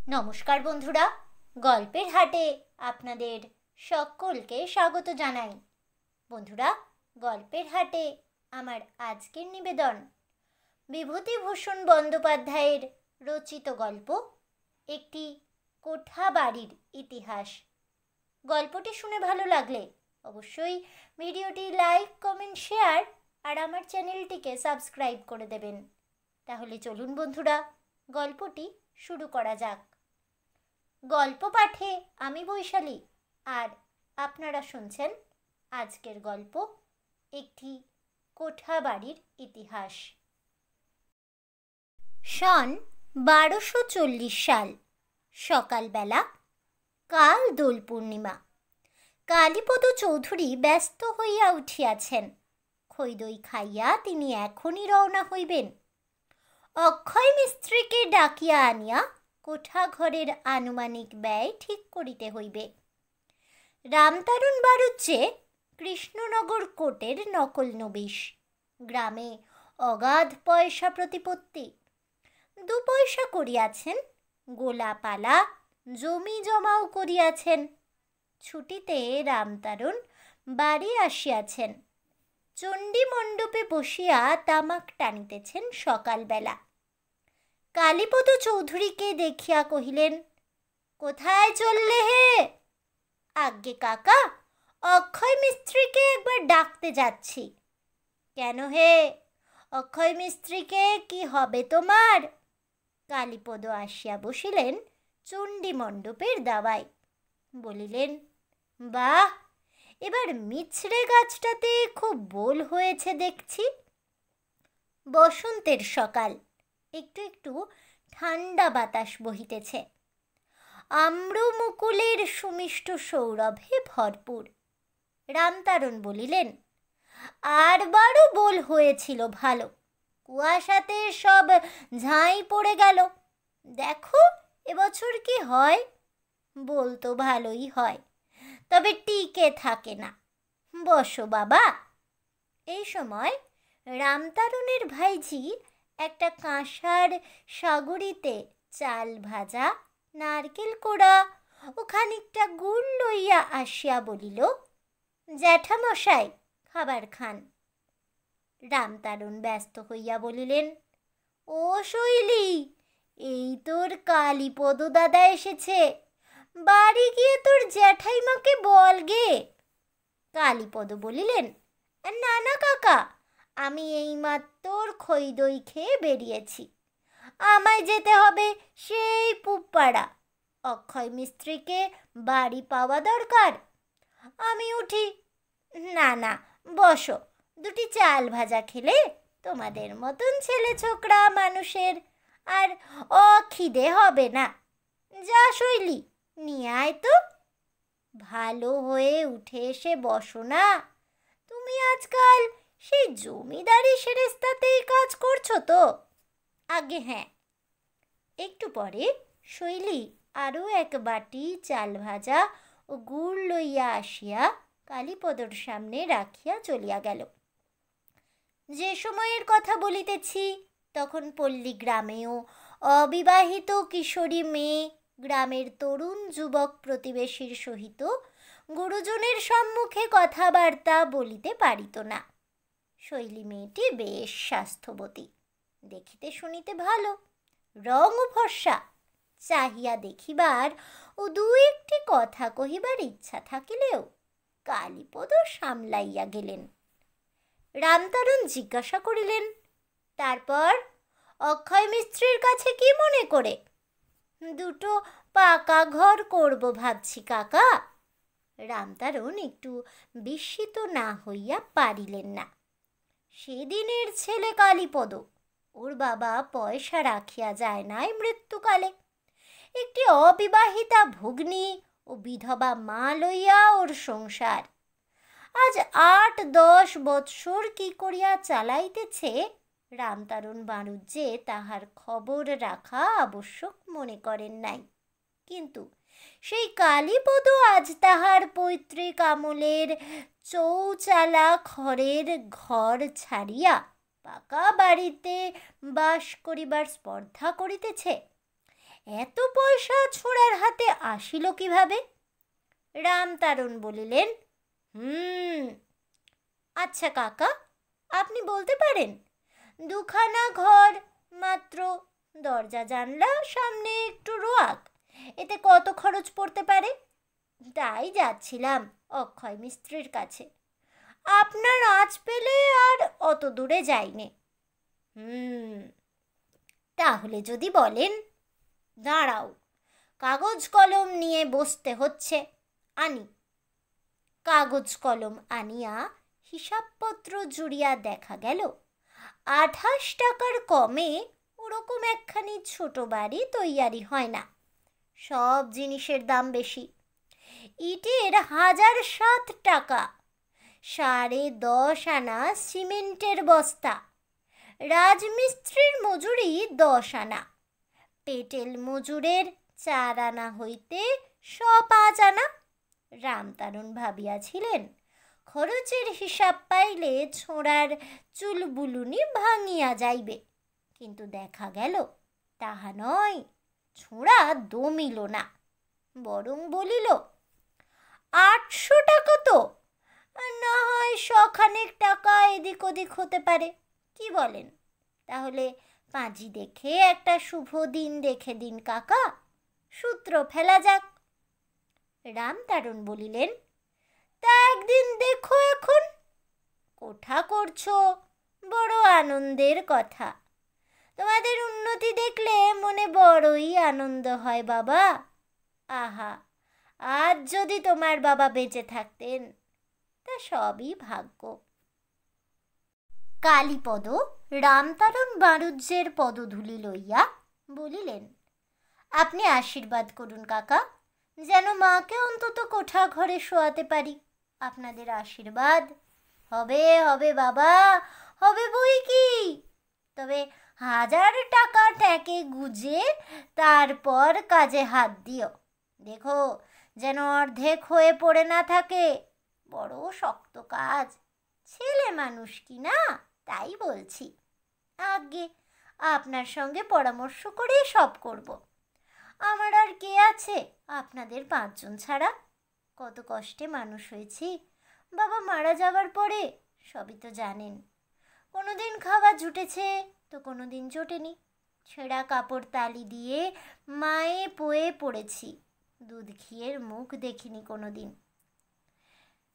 নমস্কার বন্ধুরা, গল্পের হাটে আপনাদের সকলকে স্বাগত জানাই। বন্ধুরা, গল্পের হাটে আমার আজকের নিবেদন বিভূতিভূষণ বন্দ্যোপাধ্যায়ের রচিত গল্প একটি কোঠা বাড়ির ইতিহাস। গল্পটি শুনে ভালো লাগলে অবশ্যই ভিডিওটি লাইক, কমেন্ট, শেয়ার আর আমার চ্যানেলটিকে সাবস্ক্রাইব করে দেবেন। তাহলে চলুন বন্ধুরা, গল্পটি শুরু করা যাক। গল্প পাঠে আমি বৈশালী, আর আপনারা শুনছেন আজকের গল্প একটি কোঠা বাড়ির ইতিহাস। সন 1240 সাল, সকালবেলা, কাল দোল পূর্ণিমা। কালীপদ চৌধুরী ব্যস্ত হইয়া উঠিয়াছেন। খৈদই খাইয়া তিনি এখনই রওনা হইবেন। অক্ষয় মিস্ত্রিকে ডাকিয়া আনিয়া কোঠা ঘরের আনুমানিক ব্যয় ঠিক করিতে হইবে। রামতারণ বাড়ুজ্জে কৃষ্ণনগর কোটের নকল নবিশ। গ্রামে অগাধ পয়সা প্রতিপত্তি। 2 পয়সা করিয়াছেন, গোলাপালা জমি জমাও করিয়াছেন। ছুটিতে রামতারণ বাড়ি আসিয়াছেন। চণ্ডী মণ্ডপে বসিয়া তামাক টানিতেছেন সকালবেলা। কালীপদ চৌধুরীকে দেখিয়া কহিলেন, কোথায় চললে হে? আজ্ঞে কাকা, অক্ষয় মিস্ত্রিকে একবার ডাকতে যাচ্ছি। কেন হে? অক্ষয় মিস্ত্রিকে কি হবে তোমার? কালীপদ আসিয়া বসিলেন চণ্ডী মণ্ডপের দাওয়ায়। বলিলেন, বাহ, এবার মিছরে গাছটাতে খুব বোল হয়েছে দেখছি। বসন্তের সকাল, একটু একটু ঠান্ডা বাতাস বহিতেছে। আম্র মুকুলের সুমিষ্ট সৌরভে ভরপুর। রামতারণ বলিলেন, আর বারো বোল হয়েছিল ভালো, কুয়াশাতে সব ঝাঁই পড়ে গেল। দেখো এবছর কি হয়। বোল তো ভালোই হয়, তবে টিকে থাকে না। বসো বাবা। এই সময় রামতারণের ভাইঝি একটা কাঁসার সাগরিতে চাল ভাজা, নারকেল কোড়া ও খানিকটা গুড় লইয়া আসিয়া বলিল, জ্যাঠামশাই খাবার খান। রামতারণ ব্যস্ত হইয়া বলিলেন, ও শৈলী, এই তোর কালীপদ দাদা এসেছে, বাড়ি গিয়ে তোর জ্যাঠাইমাকে বল গে। কালীপদ বলিলেন, না না কাকা, আমি এইমাত্র খৈদই খেয়ে বেরিয়েছি। আমায় যেতে হবে সেই পুপাড়া। অক্ষয় মিস্ত্রিকে বাড়ি পাওয়া দরকার। আমি উঠি। না না, বসো, 2টি চাল ভাজা খেলে তোমাদের মতন ছেলে ছোকরা মানুষের আর অখিদে হবে না। যা শৈলী, নিয়ে আয় তো। ভালো হয়ে উঠে এসে বসো না। তুমি আজকাল সেই জমিদারি সেরেস্তাতেই কাজ করছো তো? আগে হ্যাঁ। একটু পরে শৈলী আরও 1 বাটি চাল ভাজা ও গুড় লইয়া আসিয়া কালীপদর সামনে রাখিয়া চলিয়া গেল। যে সময়ের কথা বলিতেছি, তখন পল্লী গ্রামেও অবিবাহিত কিশোরী মেয়ে গ্রামের তরুণ যুবক প্রতিবেশীর সহিত গুরুজনের সম্মুখে কথাবার্তা বলিতে পারিত না। শৈলী মেয়েটি বেশ স্বাস্থ্যবতী, দেখিতে শুনিতে ভালো, রং ও ফর্সা। চাহিয়া দেখিবার ও 2-1টি কথা কহিবার ইচ্ছা থাকিলেও কালীপদ সামলাইয়া গেলেন। রামতারণ জিজ্ঞাসা করিলেন, তারপর অক্ষয় মিস্ত্রির কাছে কি মনে করে? 2টো পাকা ঘর করব ভাবছি কাকা। রামতারণ একটু বিস্মিত না হইয়া পারিলেন না। সেদিনের ছেলে কালীপদ, ওর বাবা পয়সা রাখিয়া যায় নাই মৃত্যুকালে। একটি অবিবাহিতা ভগ্নী ও বিধবা মা লইয়া ওর সংসার। আজ 8-10 বৎসর কি করিয়া চালাইতেছে, রামতারণ বাড়ুজ্জে তাহার খবর রাখা আবশ্যক মনে করেন নাই। কিন্তু সেই কালীপদ আজ তাহার পৈতৃক আমলের চৌচালা খড়ের ঘর ছাড়িয়া পাকা বাড়িতে বাস করিবার স্পর্ধা করিতেছে। এত পয়সা পয়সা ছোঁড়ার হাতে আসিল কিভাবে? রামতারণ বলিলেন, আচ্ছা কাকা, আপনি বলতে পারেন। দুখানা ঘর মাত্র, দরজা জানলা সামনে একটু রোয়াক, এতে কত খরচ পড়তে পারে? তাই যাচ্ছিলাম অক্ষয় মিস্ত্রির কাছে, আপনার আঁচ পেলে আর অত দূরে যাইনে। তাহলে যদি বলেন, দাঁড়াও, কাগজ কলম নিয়ে বসতে হচ্ছে, আনি। কাগজ কলম আনিয়া হিসাবপত্র জুড়িয়া দেখা গেল 28 টাকার কমে ওরকম একখানি ছোট বাড়ি তৈয়ারি হয় না। সব জিনিসের দাম বেশি। ইটের 1007 টাকা, 10.5 আনা সিমেন্টের বস্তা, রাজমিস্ত্রির মজুরি 10 আনা, পেটেল মজুরের 4 আনা হইতে 5 আনা। রামতারণ ভাবিয়াছিলেন, খরচের হিসাব পাইলে ছোঁড়ার চুলবুলুনি ভাঙিয়া যাইবে, কিন্তু দেখা গেল তাহা নয়। ছোঁড়া দমিল না, বরং বলিল, 800 টাকা তো, না হয় 100 টাকা এদিক ওদিক হতে পারে, কি বলেন? তাহলে পাঁজি দেখে একটা শুভ দিন দেখে দিন কাকা, সূত্র ফেলা যাক। রামতারণ বলিলেন, তা একদিন দেখো, এখন কোঠা করছো, বড় আনন্দের কথা। তোমাদের উন্নতি দেখলে মনে বড়ই আনন্দ হয় বাবা। আহা, আজ যদি তোমার বাবা বেঁচে থাকতেন, তা সবই ভাগ্য। কালীপদ রামতারণ বাড়ুজ্যের পদধূলি লইয়া বলিলেন, আপনি আশীর্বাদ করুন কাকা, যেন মাকে অন্তত কোঠা ঘরে শোয়াতে পারি। আপনাদের আশীর্বাদ হবে, হবে বাবা, হবে বই কি। তবে 1000 টাকা ট্যাঁকে গুজে তারপর কাজে হাত দিও। দেখো যেন অর্ধেক হয়ে পড়ে না থাকে, বড় শক্ত কাজ। ছেলে মানুষ কি না, তাই বলছি। আগে আপনার সঙ্গে পরামর্শ করে সব করব। আমার আর কে আছে আপনাদের 5 জন ছাড়া? কত কষ্টে মানুষ হয়েছি। বাবা মারা যাবার পরে সবই তো জানেন। কোনোদিন খাওয়া জুটেছে তো কোনোদিন জোটেনি। ছেঁড়া কাপড় তালি দিয়ে মায়ে পোয়ে পড়েছি, দুধ ঘিয়ের মুখ দেখিনি কোনোদিন।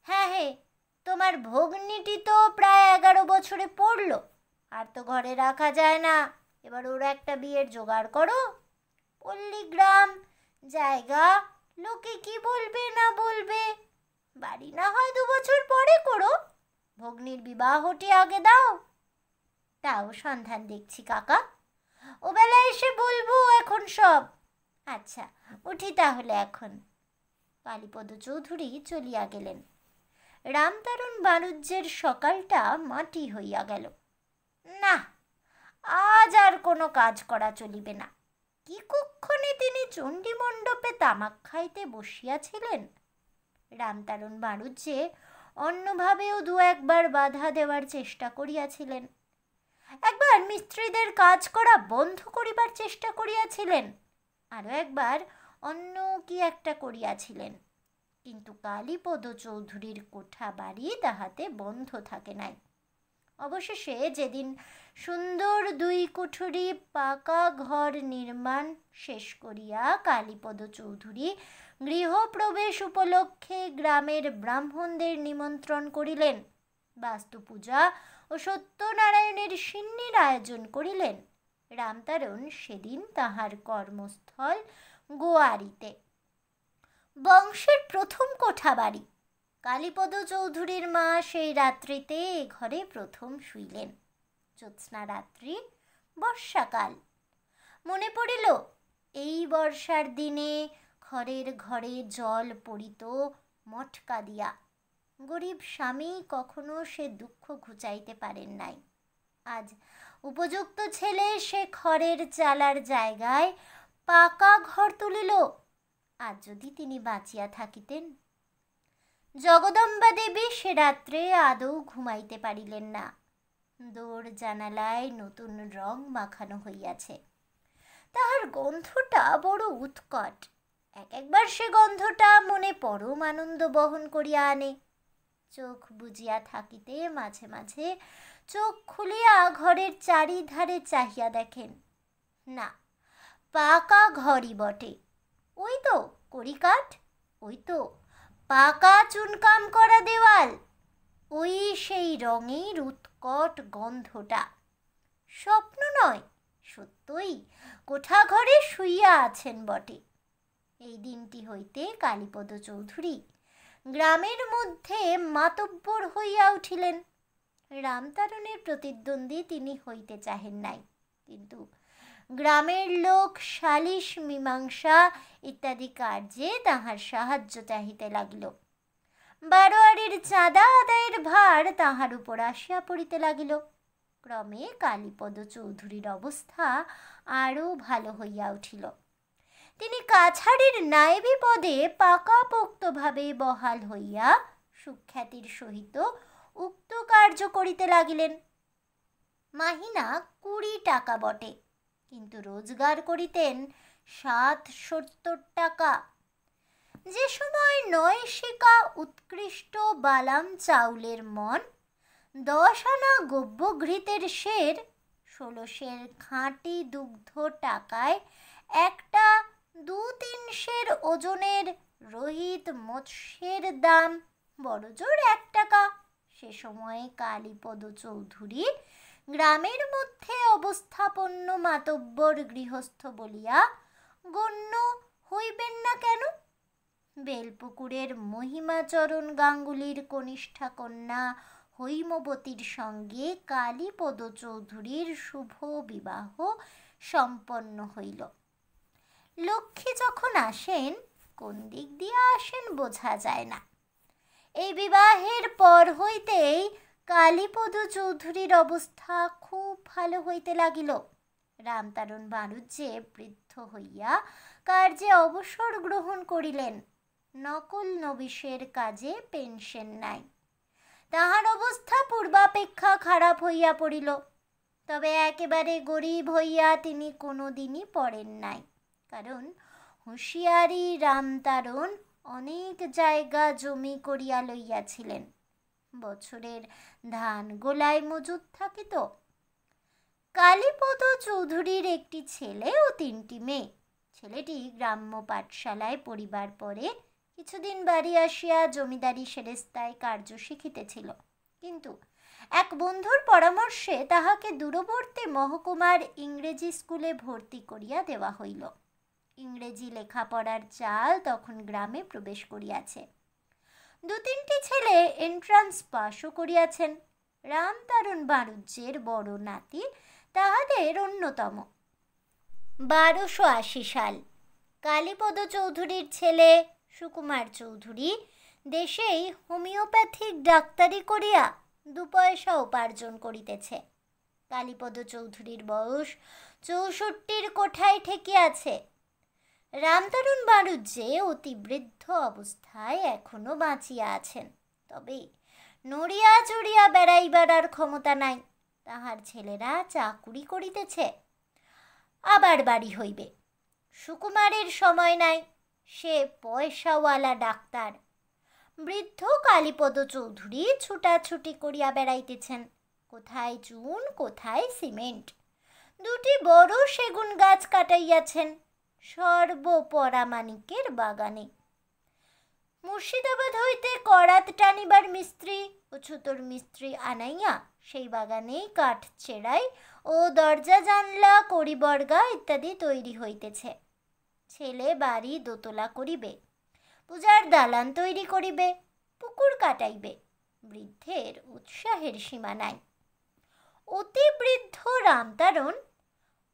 হ্যাঁ, তোমার ভগ্নিটি তো প্রায় 11 বছরে পড়ল, আর তো ঘরে রাখা যায় না। এবার ওর একটা বিয়ের জোগাড় করো। পল্লীগ্রাম, জায়গা, লোকে কি বলবে না বলবে। বাড়ি না হয় 2 বছর পরে করো, ভগ্নির বিবাহটি আগে দাও। তাও সন্ধান দেখছি কাকা, ও বেলা এসে বলবো এখন সব। আচ্ছা, উঠি তাহলে এখন। কালীপদ চৌধুরী চলিয়া গেলেন। রামতারণ বাণুজ্যের সকালটা মাটি হইয়া গেল। না, আজ আর কোনো কাজ করা চলিবে না। কি কুক্ষণে তিনি চণ্ডী মণ্ডপে তামাক খাইতে বসিয়াছিলেন। রামতারণ বাণুজ্যে অন্যভাবেও 2-1 বার বাধা দেওয়ার চেষ্টা করিয়াছিলেন। একবার মিস্ত্রিদের কাজ করা বন্ধ করিবার চেষ্টা করিয়াছিলেন, আরও একবার অন্য কি একটা করিয়াছিলেন, কিন্তু কালীপদ চৌধুরীর কোঠা বাড়ি তাহাতে বন্ধ থাকে নাই। অবশেষে যেদিন সুন্দর 2 কুঠুরি পাকা ঘর নির্মাণ শেষ করিয়া কালীপদ চৌধুরী গৃহপ্রবেশ উপলক্ষে গ্রামের ব্রাহ্মণদের নিমন্ত্রণ করিলেন, বাস্তুপূজা ও সত্যনারায়ণের সিন্নির আয়োজন করিলেন, রামতারণ সেদিন তাহার কর্মস্থল গোয়ারিতে। বংশের প্রথম কোঠা বাড়ি। কালীপদ চৌধুরীর মা সেই রাত্রিতে এ ঘরে প্রথম শুইলেন। জ্যোৎস্না রাত্রি, বর্ষাকাল। মনে পড়িল এই বর্ষার দিনে ঘরের ঘরে জল পড়িত মটকা দিয়া। গরিব স্বামী কখনো সে দুঃখ ঘুচাইতে পারেন নাই। আজ উপযুক্ত ছেলে সে খড়ের চালার জায়গায় পাকা ঘর তুলিল। আজ যদি তিনি বাঁচিয়া থাকিতেন। জগদম্বা দেবী সে রাত্রে আদৌ ঘুমাইতে পারিলেন না। দোর জানালায় নতুন রং মাখানো হইয়াছে। তাহার গন্ধটা বড় উৎকট। একবার সে গন্ধটা মনে পরম আনন্দ বহন করিয়া আনে। চোখ বুজিয়া থাকিতে মাঝে মাঝে চোখ খুলিয়া ঘরের চারিধারে চাহিয়া দেখেন, না, পাকা ঘরই বটে। ওই তো কড়িকাঠ, ওই তো পাকা চুনকাম করা দেওয়াল, ওই সেই রঙের উৎকট গন্ধটা। স্বপ্ন নয়, সত্যই কোঠা ঘরে শুইয়া আছেন বটে। এই দিনটি হইতে কালীপদ চৌধুরী গ্রামের মধ্যে মাতব্বর হইয়া উঠিলেন। রামতারণের প্রতিদ্বন্দ্বী তিনি হইতে চাহেন নাই, কিন্তু গ্রামের লোক সালিশ মীমাংসা ইত্যাদি কার্যে তাহার সাহায্য চাহিতে লাগিল। বারোয়ারির চাঁদা আদায়ের ভার তাহার উপর আসিয়া পড়িতে লাগিল। ক্রমে কালীপদ চৌধুরীর অবস্থা আরও ভালো হইয়া উঠিল। তিনি কাছারির নায়েবি পদে পাকাপোক্তভাবে বহাল হইয়া সুখ্যাতির সহিত উক্ত কার্য করিতে লাগিলেন। মাহিনা 20 টাকা বটে, কিন্তু রোজগার করিতেন 60-70 টাকা। যে সময় 9 শিকা উৎকৃষ্ট বালাম চাউলের মন, 10 আনা গব্যঘৃতের সের, 16 সের খাঁটি দুগ্ধ টাকায় একটা 2-3 সের ওজনের রোহিত মৎস্যের দাম বড়জোর 1 টাকা, সে সময়ে কালীপদ চৌধুরী গ্রামের মধ্যে অবস্থাপন্ন মাতব্বর গৃহস্থ বলিয়া গণ্য হইবেন না কেন? বেলপুকুরের মহিমাচরণ গাঙ্গুলির কনিষ্ঠা কন্যা হৈমবতীর সঙ্গে কালীপদ চৌধুরীর শুভ বিবাহ সম্পন্ন হইল। লক্ষ্মী যখন আসেন, কোন দিক দিয়ে আসেন বোঝা যায় না। এই বিবাহের পর হইতেই কালীপদ চৌধুরীর অবস্থা খুব ভালো হইতে লাগিল। রামতারণ বাড়ুজ্যে বৃদ্ধ হইয়া কার্যে অবসর গ্রহণ করিলেন। নকল নবিশের কাজে পেনশন নাই। তাহার অবস্থা পূর্বাপেক্ষা খারাপ হইয়া পড়িল। তবে একেবারে গরিব হইয়া তিনি কোনো দিনই পড়েন নাই, কারণ হুঁশিয়ারি রামতারণ অনেক জায়গা জমি করিয়া লইয়াছিলেন। বছরের ধান গোলায় মজুদ থাকিত। কালীপদ চৌধুরীর একটি ছেলে ও 3টি মেয়ে। ছেলেটি গ্রাম্য পাঠশালায় পড়িবার পরে কিছুদিন বাড়ি আসিয়া জমিদারি সেরেস্তায় কার্য শিখিতেছিল, কিন্তু এক বন্ধুর পরামর্শে তাহাকে দূরবর্তী মহকুমার ইংরেজি স্কুলে ভর্তি করিয়া দেওয়া হইল। ইংরেজি লেখাপড়ার চাল তখন গ্রামে প্রবেশ করিয়াছে। 2-3টি ছেলে এন্ট্রান্স পাশও করিয়াছেন। রামতারণ বাড়ুজ্যের বড় নাতি তাহাদের অন্যতম। 1280 সাল কালীপদ চৌধুরীর ছেলে সুকুমার চৌধুরী দেশেই হোমিওপ্যাথিক ডাক্তারি করিয়া 2 পয়সা উপার্জন করিতেছে। কালীপদ চৌধুরীর বয়স 64-র কোঠায় ঠেকিয়াছে। রামতারণ বাড়ুজ্যে অতি বৃদ্ধ অবস্থায় এখনো বাঁচিয়া আছেন, তবে নড়িয়া চড়িয়া বেড়াইবার আর ক্ষমতা নাই। তাহার ছেলেরা চাকুরি করিতেছে, আবার বাড়ি হইবে। সুকুমারের সময় নাই, সে পয়সাওয়ালা ডাক্তার। বৃদ্ধ কালীপদ চৌধুরী ছুটাছুটি করিয়া বেড়াইতেছেন, কোথায় চুন কোথায় সিমেন্ট। 2টি বড় সেগুন গাছ কাটাইয়াছেন সর্বপরামানিকের বাগানে। মুর্শিদাবাদ হইতে করাত টানিবার মিস্ত্রি ও ছুতোর মিস্ত্রি আনাইয়া সেই বাগানেই কাঠ চেরাই ও দরজা জানলা কড়িবর্গা ইত্যাদি তৈরি হইতেছে। ছেলে বাড়ি দোতলা করিবে, পূজার দালান তৈরি করিবে, পুকুর কাটাইবে। বৃদ্ধের উৎসাহের সীমা নাই। অতি বৃদ্ধ রামতারণ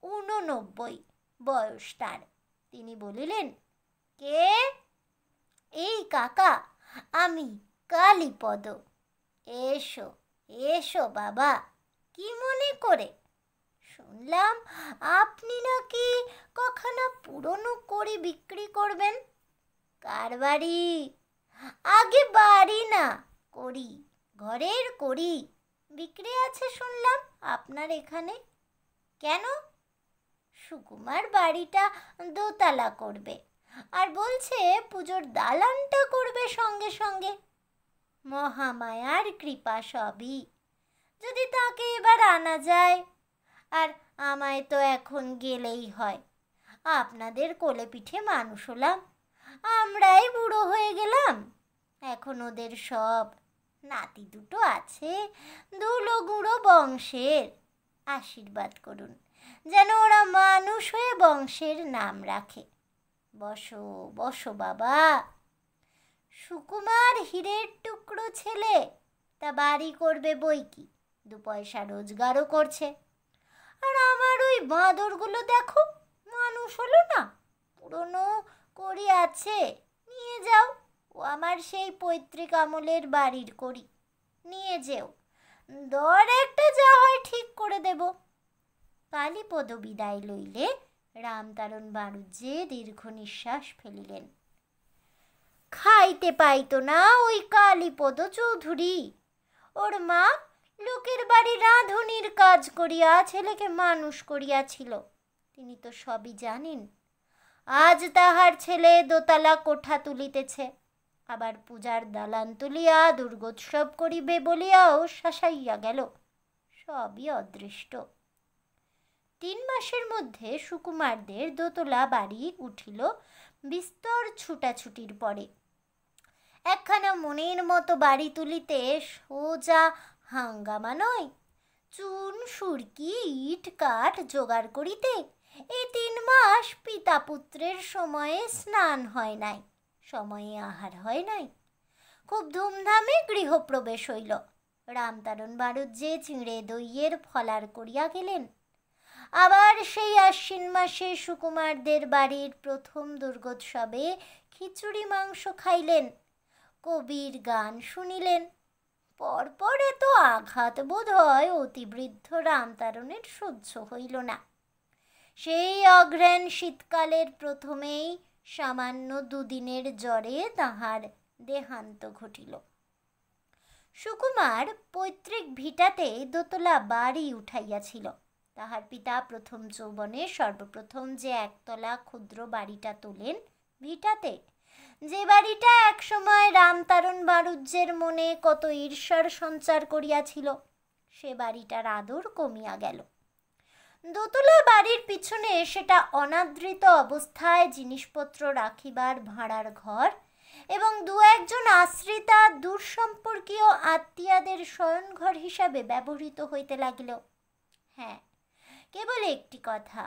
89 বয়স তার। তিনি বলিলেন, কে? এই কাকা, আমি কালীপদ। এসো এসো বাবা, কি মনে করে? শুনলাম আপনি নাকি কখানা পুরনো কড়ি বিক্রি করবেন। কার বাড়ি? আগে বাড়ি না, কড়ি, ঘরের কড়ি বিক্রি আছে শুনলাম আপনার এখানে। কেন? সুকুমার বাড়িটা দোতলা করবে, আর বলছে পুজোর দালানটা করবে সঙ্গে সঙ্গে। মহামায়ার কৃপা সবই, যদি তাকে এবার আনা যায়। আর আমায় তো এখন গেলেই হয়, আপনাদের কোলে পিঠে মানুষ হলাম, আমরাই বুড়ো হয়ে গেলাম। এখন ওদের সব নাতি দুটো আছে, ধুলো গুঁড়ো বংশের, আশীর্বাদ করুন যেন ওরা মানুষ হয়ে বংশের নাম রাখে। বসো বসো বাবা। সুকুমার হীরের টুকরো ছেলে, তা বাড়ি করবে বই কি, 2 পয়সা রোজগারও করছে। আর আমার ওই বাঁদরগুলো দেখো, মানুষ হলো না, পুরনো করি আছে, নিয়ে যাও। ও আমার সেই পৈতৃক আমলের বাড়ির করি, নিয়ে যেও, দর একটা যা হয় ঠিক করে দেব। কালীপদ বিদায় লইলে রামতারণ বাড়ুজ্যে দীর্ঘ নিঃশ্বাস ফেলিলেন। খাইতে পাইত না ওই কালীপদ চৌধুরী, ওর মা লোকের বাড়ি রাঁধুনির কাজ করিয়া ছেলেকে মানুষ করিয়াছিল, তিনি তো সবই জানেন। আজ তাহার ছেলে দোতলা কোঠা তুলিতেছে, আবার পূজার দালান তুলিয়া দুর্গোৎসব করিবে বলিয়াও শাসাইয়া গেল, সবই অদৃষ্ট। 3 মাসের মধ্যে সুকুমারদের দোতলা বাড়ি উঠিল বিস্তর ছুটাছুটির পরে। একখানা মনের মতো বাড়ি তুলিতে সোজা হাঙ্গামা নয়, চুন সুরকি ইট কাঠ জোগাড় করিতে এই 3 মাস পিতা পুত্রের সময়ে স্নান হয় নাই, সময়ে আহার হয় নাই। খুব ধুমধামে গৃহপ্রবেশ হইল। রামতারণ বাড়ুজ্যে চিঁড়ে দইয়ের ফলার করিয়া গেলেন। আবার সেই আশ্বিন মাসে সুকুমারদের বাড়ির প্রথম দুর্গোৎসবে খিচুড়ি মাংস খাইলেন, কবির গান শুনিলেন। পরপর এত আঘাত বোধ হয় অতিবৃদ্ধ রামতারণের সহ্য হইল না। সেই অঘ্রাণ শীতকালের প্রথমেই সামান্য 2 দিনের জ্বরে তাহার দেহান্ত ঘটিল। সুকুমার পৈতৃক ভিটাতে দোতলা বাড়ি উঠাইয়াছিল। তাহার পিতা প্রথম যৌবনে সর্বপ্রথম যে একতলা ক্ষুদ্র বাড়িটা তোলেন ভিটাতে, যে বাড়িটা একসময় রামতারণ বাড়ুজ্যের মনে কত ঈর্ষার সঞ্চার করিয়াছিল, সে বাড়িটার আদর কমিয়া গেল। দোতলা বাড়ির পিছনে সেটা অনাদৃত অবস্থায় জিনিসপত্র রাখিবার ভাড়ার ঘর এবং 2-1 আশ্রিতা দূরসম্পর্কীয় আত্মীয়াদের শয়নঘর হিসাবে ব্যবহৃত হইতে লাগিল। হ্যাঁ, কেবল একটি কথা,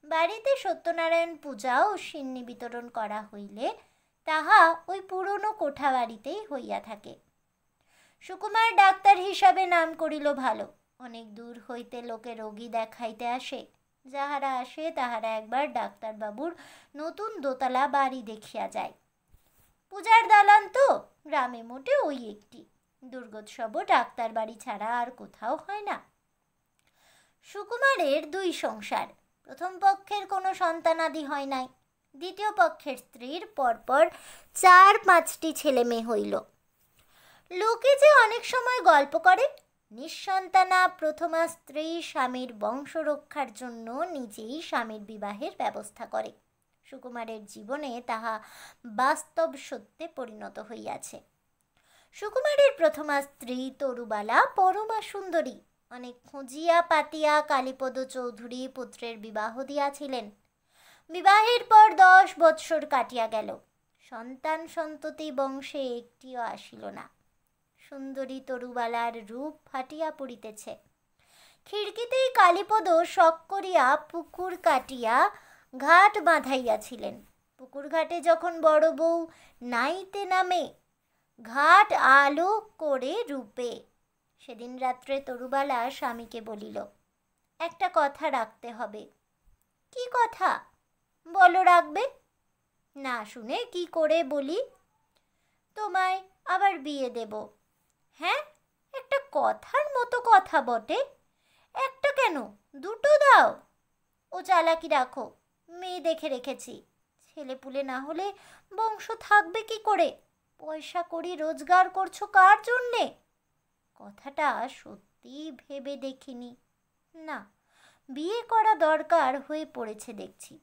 বাড়িতে সত্যনারায়ণ পূজা ও সিন্নি বিতরণ করা হইলে তাহা ওই পুরনো কোঠা বাড়িতেই হইয়া থাকে। সুকুমার ডাক্তার হিসাবে নাম করিল ভালো। অনেক দূর হইতে লোকে রোগী দেখাইতে আসে, যাহারা আসে তাহারা একবার ডাক্তারবাবুর নতুন দোতলা বাড়ি দেখিয়া যায়। পূজার দালান তো গ্রামে মোটে ওই একটি, দুর্গোৎসবও ডাক্তার বাড়ি ছাড়া আর কোথাও হয় না। সুকুমারের 2 সংসার, প্রথম পক্ষের কোনো সন্তানাদি হয় নাই, দ্বিতীয় পক্ষের স্ত্রীর পরপর 4-5টি ছেলে মেয়ে হইল। লোকে যে অনেক সময় গল্প করে নিঃসন্তানা প্রথমা স্ত্রী স্বামীর বংশ রক্ষার জন্য নিজেই স্বামীর বিবাহের ব্যবস্থা করে। সুকুমারের জীবনে তাহা বাস্তব সত্যে পরিণত হইয়াছে। সুকুমারের প্রথমা স্ত্রী তরুবালা পরমা সুন্দরী, অনেক খুঁজিয়া পাতিয়া কালীপদ চৌধুরী পুত্রের বিবাহ দিয়াছিলেন। বিবাহের পর 10 বৎসর কাটিয়া গেল, সন্তান সন্ততি বংশে একটিও আসিল না। সুন্দরী তরুবালার রূপ ফাটিয়া পড়িতেছে। খিড়কিতেই কালীপদ শখ করিয়া পুকুর কাটিয়া ঘাট বাঁধাইয়াছিলেন। পুকুর ঘাটে যখন বড় বউ নাইতে নামে, ঘাট আলো করে রূপে। সেদিন রাত্রে তরুবালা স্বামীকে বলিল, একটা কথা রাখতে হবে। কি কথা? বলো রাখবে। না শুনে কি করে বলি? তোমায় আবার বিয়ে দেব। হ্যাঁ, একটা কথার মতো কথা বটে। একটা কেন, 2টো দাও। ও চালাকি রাখো, মেয়ে দেখে রেখেছি। ছেলেপুলে না হলে বংশ থাকবে কি করে? পয়সা করি রোজগার করছো কার জন্যে? কথাটা সত্যি ভেবে দেখিনি। না, বিয়ে করা দরকার হয়ে পড়েছে দেখছি।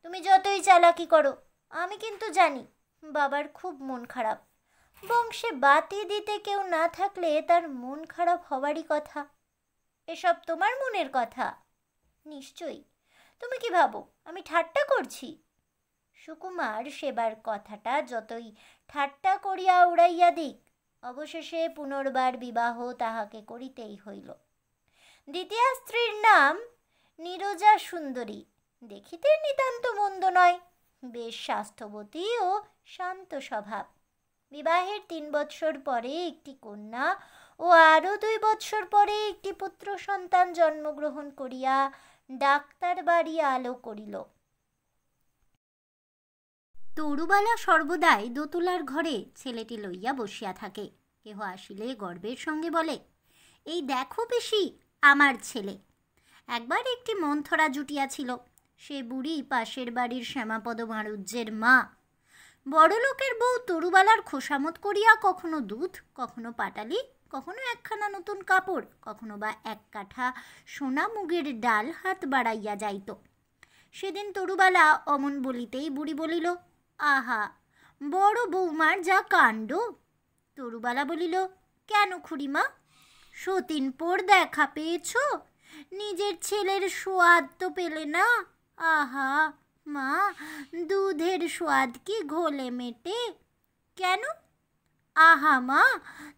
তুমি যতই চালাকি করো, আমি কিন্তু জানি বাবার খুব মন খারাপ। বংশে বাতি দিতে কেউ না থাকলে তার মন খারাপ হওয়ারই কথা। এসব তোমার মনের কথা? নিশ্চয়ই। তুমি কি ভাবো আমি ঠাট্টা করছি? সুকুমার সেবার কথাটা যতই ঠাট্টা করিয়া উড়াইয়া দিক, অবশেষে পুনর্বার বিবাহ তাহাকে করিতেই হইল। দ্বিতীয়া স্ত্রীর নাম নীরজা সুন্দরী। দেখিতে নিতান্ত মন্দ নয়, বেশ স্বাস্থ্যবতী ও শান্ত স্বভাব। বিবাহের 3 বৎসর পরে একটি কন্যা ও আরও 2 বৎসর পরে একটি পুত্র সন্তান জন্মগ্রহণ করিয়া ডাক্তার বাড়ি আলো করিল। তরুবালা সর্বদাই দোতলার ঘরে ছেলেটি লইয়া বসিয়া থাকে। কেহ আসিলে গর্বের সঙ্গে বলে, এই দেখো পিসি আমার ছেলে। একবার একটি মন্থরা জুটিয়াছিল। সে বুড়ি পাশের বাড়ির শ্যামাপদ মারুজ্যের মা। বড়লোকের বউ তরুবালার খোসামত করিয়া কখনো দুধ, কখনো পাটালি, কখনো একখানা নতুন কাপড়, কখনো বা 1 কাঠা সোনা মুগের ডাল হাত বাড়াইয়া যাইত। সেদিন তরুবালা অমন বলিতেই বুড়ি বলিল, আহা বড় বৌমার যা কাণ্ড। তরুবালা বলিল, কেন খুড়িমা, সতীনপোর দেখা পেয়েছ? নিজের ছেলের সোয়াদ তো পেলে না? আহা মা, দুধের সোয়াদ কি ঘোলে মেটে? কেন? আহা মা,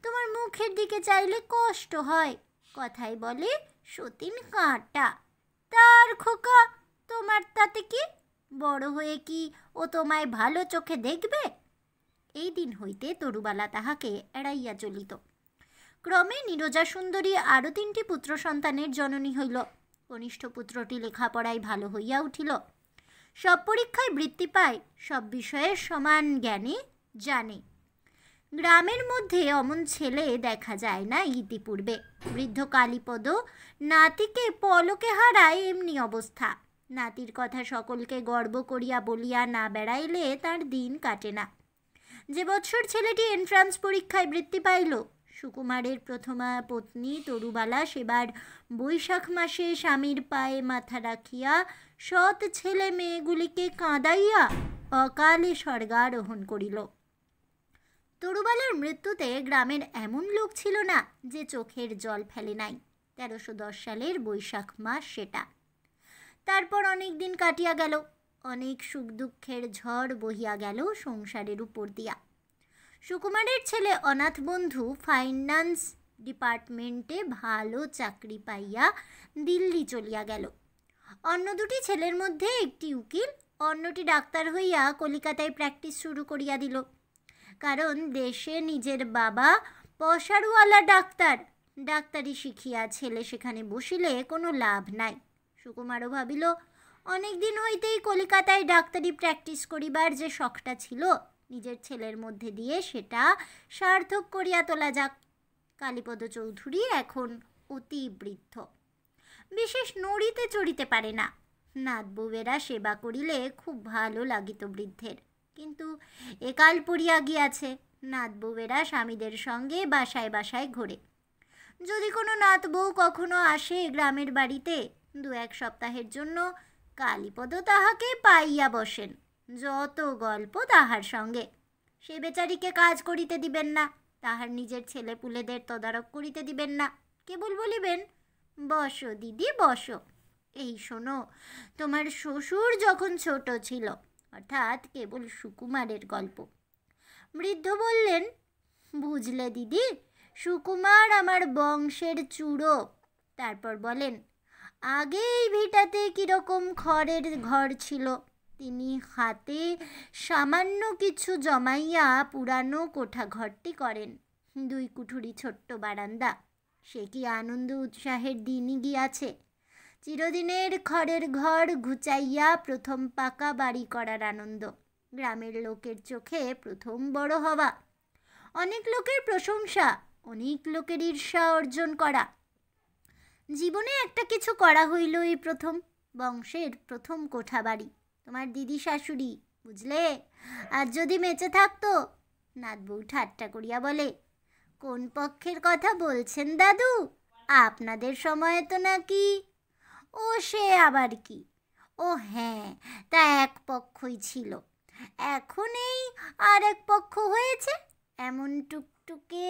তোমার মুখের দিকে চাইলে কষ্ট হয়। কথাই বলে সতীন কাঁটা। তার খোকা, তোমার তাতে কি? বড় হয়ে কি ও তোমায় ভালো চোখে দেখবে? এই দিন হইতে তরুবালা তাহাকে এড়াইয়া চলিত। ক্রমে নীরজা সুন্দরী আরও 3টি পুত্র সন্তানের জননী হইল। কনিষ্ঠ পুত্রটি লেখাপড়ায় ভালো হইয়া উঠিল। সব পরীক্ষায় বৃত্তি পায়, সব বিষয়ে সমান জ্ঞানে জানে। গ্রামের মধ্যে অমন ছেলে দেখা যায় না ইতিপূর্বে। বৃদ্ধ কালীপদ নাতিকে পলকে হারায়, এমনি অবস্থা। নাতির কথা সকলকে গর্ব করিয়া বলিয়া না বেড়াইলে তার দিন কাটে না। যে বৎসর ছেলেটি এন্ট্রান্স পরীক্ষায় বৃত্তি পাইল, সুকুমারের প্রথমা পত্নী তরুবালা সেবার বৈশাখ মাসে স্বামীর পায়ে মাথা রাখিয়া সৎ ছেলে মেয়েগুলিকে কাঁদাইয়া অকালে স্বর্গারোহণ করিল। তরুবালার মৃত্যুতে গ্রামের এমন লোক ছিল না যে চোখের জল ফেলে নাই। 1310 সালের বৈশাখ মাস সেটা। তারপর অনেক দিন কাটিয়া গেল। অনেক সুখ দুঃখের ঝড় বহিয়া গেল সংসারের উপর দিয়া। সুকুমারের ছেলে অনাথ বন্ধু ফাইন্যান্স ডিপার্টমেন্টে ভালো চাকরি পাইয়া দিল্লি চলিয়া গেল। অন্য 2টি ছেলের মধ্যে একটি উকিল, অন্যটি ডাক্তার হইয়া কলিকাতায় প্র্যাকটিস শুরু করিয়া দিল। কারণ দেশে নিজের বাবা পয়সারওয়ালা ডাক্তার, ডাক্তারি শিখিয়া ছেলে সেখানে বসিলে কোনো লাভ নাই। সুকুমারও ভাবিল, অনেক দিন হইতেই কলিকাতায় ডাক্তারি প্র্যাকটিস করিবার যে শখটা ছিল, নিজের ছেলের মধ্যে দিয়ে সেটা সার্থক করিয়া তোলা যাক। কালীপদ চৌধুরী এখন অতি বৃদ্ধ, বিশেষ নড়িতে চড়িতে পারে না। নাত বউয়েরা সেবা করিলে খুব ভালো লাগিত বৃদ্ধের, কিন্তু একাল পড়িয়া গিয়াছে। নাত বউয়েরা স্বামীদের সঙ্গে বাসায় বাসায় ঘোরে। যদি কোনো নাত বউ কখনো আসে গ্রামের বাড়িতে 2-1 সপ্তাহের জন্য, কালীপদ তাহাকে পাইয়া বসেন। যত গল্প তাহার সঙ্গে। সে বেচারিকে কাজ করিতে দিবেন না, তাহার নিজের ছেলে পুলেদের তদারক করিতে দিবেন না। কেবল বলিবেন, বসো দিদি বসো, এই শোনো, তোমার শ্বশুর যখন ছোট ছিল, অর্থাৎ কেবল সুকুমারের গল্প। বৃদ্ধ বললেন, বুঝলে দিদি, সুকুমার আমার বংশের চূড়ো। তারপর বলেন, আগে এই ভিটাতে কীরকম খড়ের ঘর ছিল, তিনি হাতে সামান্য কিছু জমাইয়া পুরানো কোঠা ঘরটি করেন। 2 কুঠুরি ছোট্ট বারান্দা, সে কি আনন্দ উৎসাহের দিনই গিয়াছে। চিরদিনের খড়ের ঘর ঘুচাইয়া প্রথম পাকা বাড়ি করার আনন্দ, গ্রামের লোকের চোখে প্রথম বড় হওয়া, অনেক লোকের প্রশংসা, অনেক লোকের ঈর্ষা অর্জন করা। জীবনে একটা কিছু করা হইল এই প্রথম, বংশের প্রথম কোঠা বাড়ি। তোমার দিদি শাশুড়ি, বুঝলে, আর যদি বেঁচে থাকতো। নাতবউ ঠাট্টা করিয়া বলে, কোন পক্ষের কথা বলছেন দাদু? আপনাদের সময়ে তো নাকি? ও সে আবার কি? ও হ্যাঁ, তা এক পক্ষই ছিল, এখন এই আর এক পক্ষ হয়েছে, এমন টুকটুকে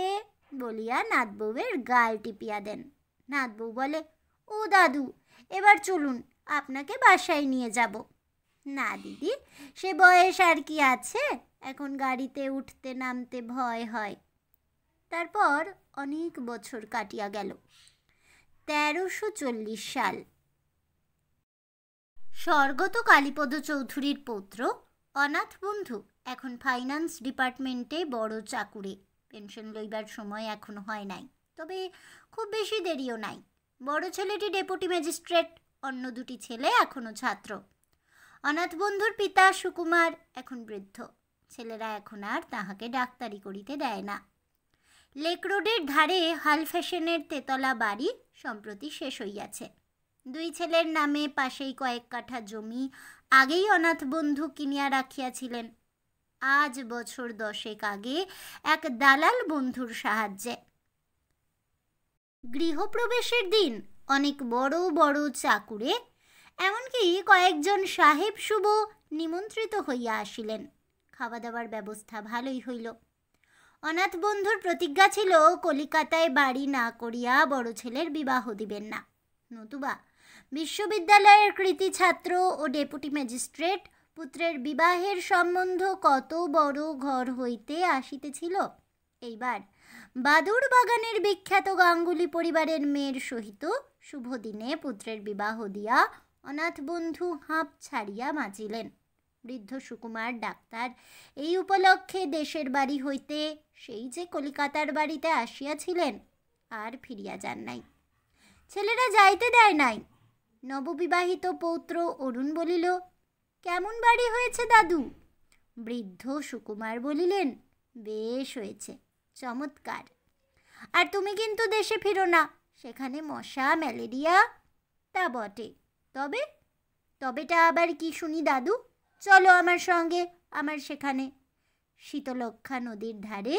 বলিয়া নাতবউয়ের গাল টিপিয়া দেন। নাতবউ বলে, ও দাদু, এবার চলুন, আপনাকে বাসায় নিয়ে যাব। না দিদি, সে বয়স আর কি আছে, এখন গাড়িতে উঠতে নামতে ভয় হয়। তারপর অনেক বছর কাটিয়া গেল। 1340 সাল। স্বর্গত কালীপদ চৌধুরীর পৌত্র অনাথ বন্ধু এখন ফাইন্যান্স ডিপার্টমেন্টে বড় চাকুরে। পেনশন লইবার সময় এখনো হয় নাই, তবে খুব বেশি দেরিও নাই। বড় ছেলেটি ডেপুটি ম্যাজিস্ট্রেট, অন্য দুটি ছেলে এখনো ছাত্র। অনাথ বন্ধুর পিতা সুকুমার এখন বৃদ্ধ। ছেলেরা এখন আর তাহাকে ডাক্তারি করিতে দেয় না। লেক রোডের ধারে হাল ফ্যাশনের তেতলা বাড়ি সম্প্রতি শেষ হইয়াছে। দুই ছেলের নামে পাশেই কয়েক কাঠা জমি আগেই অনাথ বন্ধু কিনিয়া রাখিয়াছিলেন, আজ বছর 10 আগে এক দালাল বন্ধুর সাহায্যে। গৃহপ্রবেশের দিন অনেক বড় বড় চাকুরে, এমনকি কয়েকজন সাহেব শুভ নিমন্ত্রিত হইয়া আসিলেন। খাওয়া দাওয়ার ব্যবস্থা ভালোই হইল। অনাথ বন্ধুর প্রতিজ্ঞা ছিল কলিকাতায় বাড়ি না করিয়া বড় ছেলের বিবাহ দিবেন না, নতুবা বিশ্ববিদ্যালয়ের কৃতি ছাত্র ও ডেপুটি ম্যাজিস্ট্রেট পুত্রের বিবাহের সম্বন্ধ কত বড় ঘর হইতে আসিতেছিল। এইবার বাদুর বাগানের বিখ্যাত গাঙ্গুলি পরিবারের মেয়ের সহিত শুভ দিনে পুত্রের বিবাহ দিয়া অনাথ বন্ধু হাঁপ ছাড়িয়া বাঁচিলেন। বৃদ্ধ সুকুমার ডাক্তার এই উপলক্ষে দেশের বাড়ি হইতে সেই যে কলিকাতার বাড়িতে আসিয়াছিলেন, আর ফিরিয়া যান নাই। ছেলেরা যাইতে দেয় নাই। নববিবাহিত পৌত্র অরুণ বলিল, কেমন বাড়ি হয়েছে দাদু? বৃদ্ধ সুকুমার বলিলেন, বেশ হয়েছে, চমৎকার। আর তুমি কিন্তু দেশে ফিরো না, সেখানে মশা ম্যালেরিয়া। তা বটে, তবে তবেটা আবার কি শুনি দাদু? চলো আমার সঙ্গে, আমার সেখানে শীতলক্ষা নদীর ধারে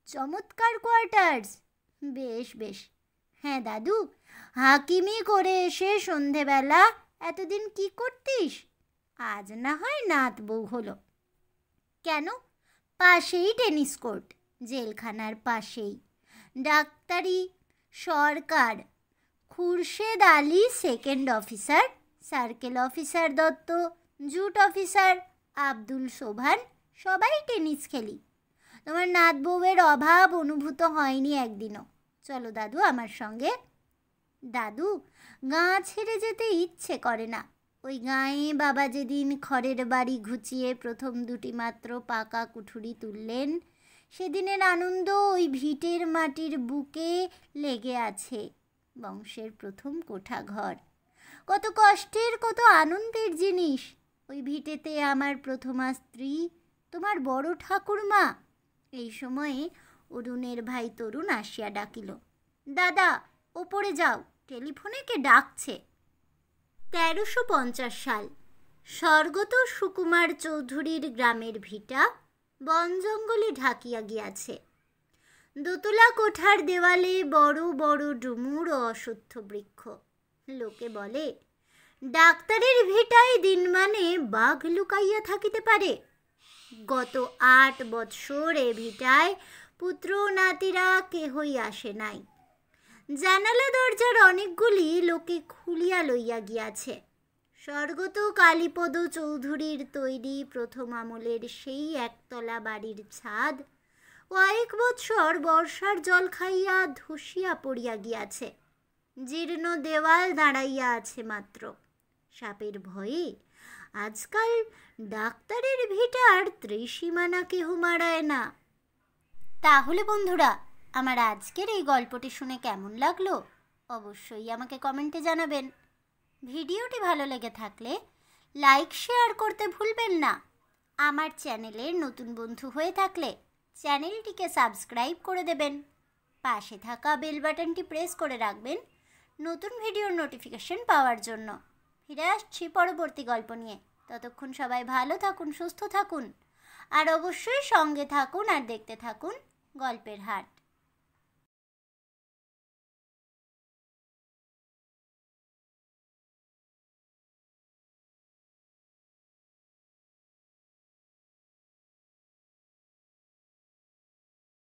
চমৎকার কোয়ার্টার্স। বেশ বেশ। হ্যাঁ দাদু, হাকিমি করে এসে সন্ধেবেলা এতদিন কি করতিস? আজ না হয় নাত বউ হলো। কেন? পাশেই টেনিস কোর্ট, জেলখানার পাশেই। ডাক্তারি, সরকার, Khurshed Ali second officer, circle officer Dutta, jute officer Abdul Sobhan, সবাই টেনিস খেলি। তোমার নাত বউয়ের অভাব অনুভূত হয়নি একদিনও। চলো দাদু আমার সঙ্গে। দাদু, গাঁ ছেড়ে যেতে ইচ্ছে করে না। ওই গাঁয়ে বাবা যেদিন খড়ের বাড়ি ঘুচিয়ে প্রথম দুটি মাত্র পাকা কুঠুরি তুললেন, সেদিনের আনন্দ ওই ভিটের মাটির বুকে লেগে আছে। বংশের প্রথম কোঠা ঘর, কত কষ্টের কত আনন্দের জিনিস। ওই ভিটেতে আমার প্রথমা স্ত্রী, তোমার বড় ঠাকুরমা। এই সময়ে অরুণের ভাই তরুণ আসিয়া ডাকিল, দাদা ওপরে যাও, টেলিফোনে কে ডাকছে। 1350 সাল। স্বর্গত সুকুমার চৌধুরীর গ্রামের ভিটা বন জঙ্গলে ঢাকিয়া গিয়াছে। দোতলা কোঠার দেওয়ালে বড় বড় ডুমুর ও অশ্বত্থ বৃক্ষ। লোকে বলে, ডাক্তারের ভিটায় দিন মানে বাঘ লুকাইয়া থাকিতে পারে। গত 8 বৎসর এ ভিটায় পুত্র নাতিরা কেহই আসে নাই। জানালা দরজার অনেকগুলি লোকে খুলিয়া লইয়া গিয়াছে। স্বর্গত কালীপদ চৌধুরীর তৈরি প্রথম আমলের সেই একতলা বাড়ির ছাদ কয়েক বৎসর বর্ষার জল খাইয়া ধসিয়া পড়িয়া গিয়াছে। জীর্ণ দেওয়াল দাঁড়াইয়া আছে মাত্র। সাপের ভয়ে আজকাল ডাক্তারের ভিটার ত্রিসীমানা কেহ মারায় না। তাহলে বন্ধুরা, আমার আজকের এই গল্পটি শুনে কেমন লাগলো অবশ্যই আমাকে কমেন্টে জানাবেন। ভিডিওটি ভালো লেগে থাকলে লাইক শেয়ার করতে ভুলবেন না। আমার চ্যানেলের নতুন বন্ধু হয়ে থাকলে চ্যানেলটিকে সাবস্ক্রাইব করে দেবেন। পাশে থাকা বেল বাটনটি প্রেস করে রাখবেন নতুন ভিডিওর নোটিফিকেশন পাওয়ার জন্য। ফিরে আসছি পরবর্তী গল্প নিয়ে। ততক্ষণ সবাই ভালো থাকুন, সুস্থ থাকুন, আর অবশ্যই সঙ্গে থাকুন আর দেখতে থাকুন গল্পের হাট।